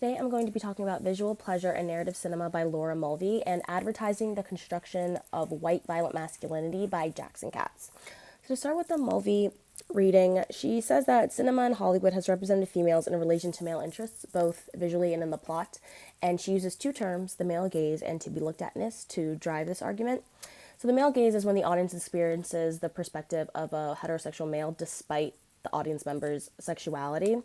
Today I'm going to be talking about Visual Pleasure and Narrative Cinema by Laura Mulvey and Advertising the Construction of White Violent Masculinity by Jackson Katz. So to start with the Mulvey reading, she says that cinema in Hollywood has represented females in relation to male interests, both visually and in the plot, and she uses two terms, the male gaze and to be looked atness, to drive this argument. So the male gaze is when the audience experiences the perspective of a heterosexual male despite the audience member's sexuality.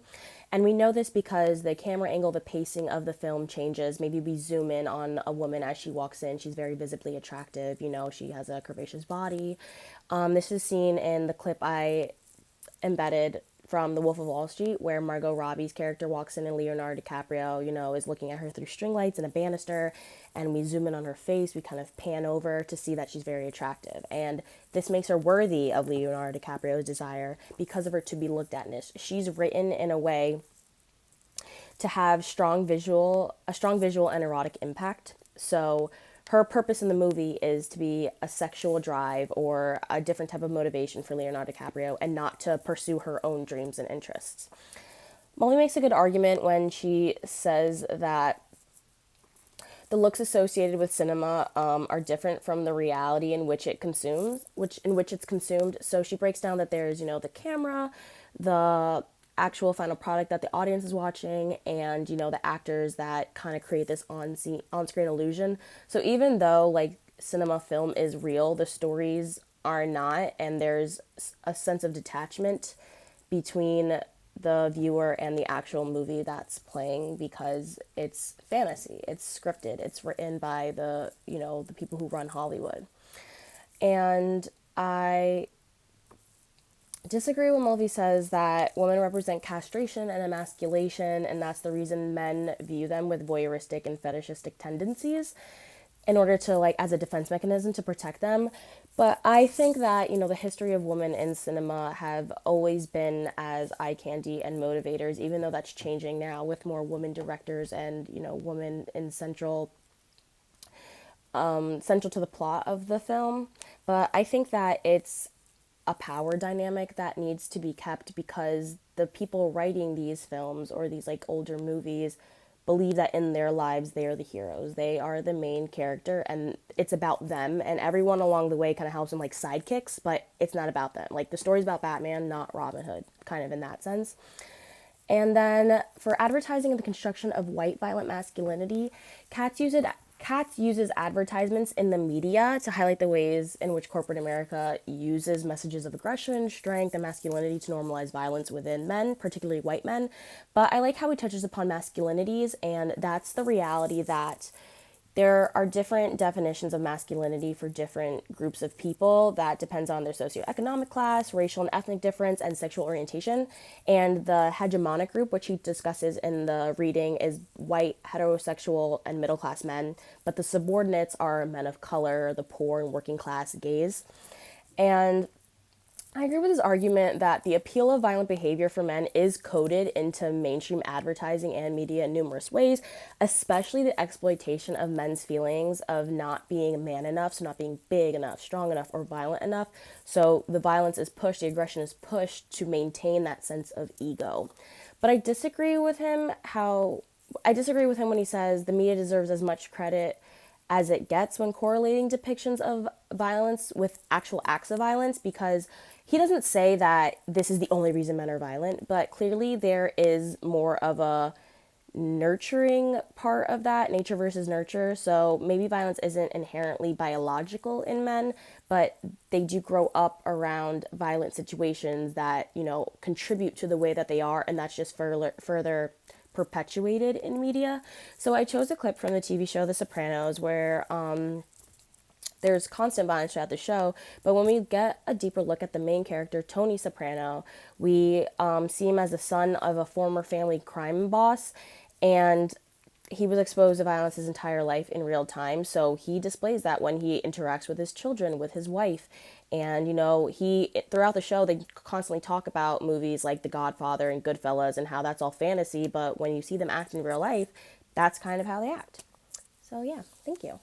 And we know this because the camera angle, the pacing of the film changes. Maybe we zoom in on a woman as she walks in. She's very visibly attractive. You know, she has a curvaceous body. This is seen in the clip I embedded from The Wolf of Wall Street, where Margot Robbie's character walks in and Leonardo DiCaprio, is looking at her through string lights and a banister, and we zoom in on her face. We kind of pan over to see that she's very attractive, and this makes her worthy of Leonardo DiCaprio's desire because of her to be looked atness. She's written in a way to have a strong visual and erotic impact. So her purpose in the movie is to be a sexual drive or a different type of motivation for Leonardo DiCaprio and not to pursue her own dreams and interests. Molly makes a good argument when she says that the looks associated with cinema are different from the reality in which it's consumed. So she breaks down that there's, the camera, the actual final product that the audience is watching, and the actors that kind of create this on-screen illusion. So even though cinema film is real, the stories are not, and there's a sense of detachment between the viewer and the actual movie that's playing because it's fantasy, it's scripted, it's written by the people who run Hollywood. And I disagree when Mulvey says that women represent castration and emasculation, and that's the reason men view them with voyeuristic and fetishistic tendencies in order to, as a defense mechanism to protect them. But I think that, the history of women in cinema have always been as eye candy and motivators, even though that's changing now with more women directors and, women in central to the plot of the film. But I think that it's a power dynamic that needs to be kept because the people writing these films or these older movies believe that in their lives they are the heroes. They are the main character and it's about them, and everyone along the way kind of helps them sidekicks, but it's not about them. The story's about Batman, not Robin Hood, kind of in that sense. And then for advertising and the construction of white violent masculinity, Katz uses advertisements in the media to highlight the ways in which corporate America uses messages of aggression, strength, and masculinity to normalize violence within men, particularly white men. But I like how he touches upon masculinities, and that's the reality that there are different definitions of masculinity for different groups of people that depends on their socioeconomic class, racial and ethnic difference, and sexual orientation. And the hegemonic group, which he discusses in the reading, is white, heterosexual, and middle-class men. But the subordinates are men of color, the poor, and working class gays. And I agree with his argument that the appeal of violent behavior for men is coded into mainstream advertising and media in numerous ways, especially the exploitation of men's feelings of not being man enough, so not being big enough, strong enough, or violent enough. So the violence is pushed, the aggression is pushed to maintain that sense of ego. But I disagree with him when he says the media deserves as much credit as it gets when correlating depictions of violence with actual acts of violence, because he doesn't say that this is the only reason men are violent, but clearly there is more of a nurturing part of that, nature versus nurture. So maybe violence isn't inherently biological in men, but they do grow up around violent situations that, contribute to the way that they are, and that's just further perpetuated in media. So I chose a clip from the TV show The Sopranos where there's constant violence throughout the show, but when we get a deeper look at the main character, Tony Soprano, we see him as the son of a former family crime boss, and he was exposed to violence his entire life in real time, so he displays that when he interacts with his children, with his wife. And, throughout the show, they constantly talk about movies like The Godfather and Goodfellas and how that's all fantasy, but when you see them act in real life, that's kind of how they act. So yeah, thank you.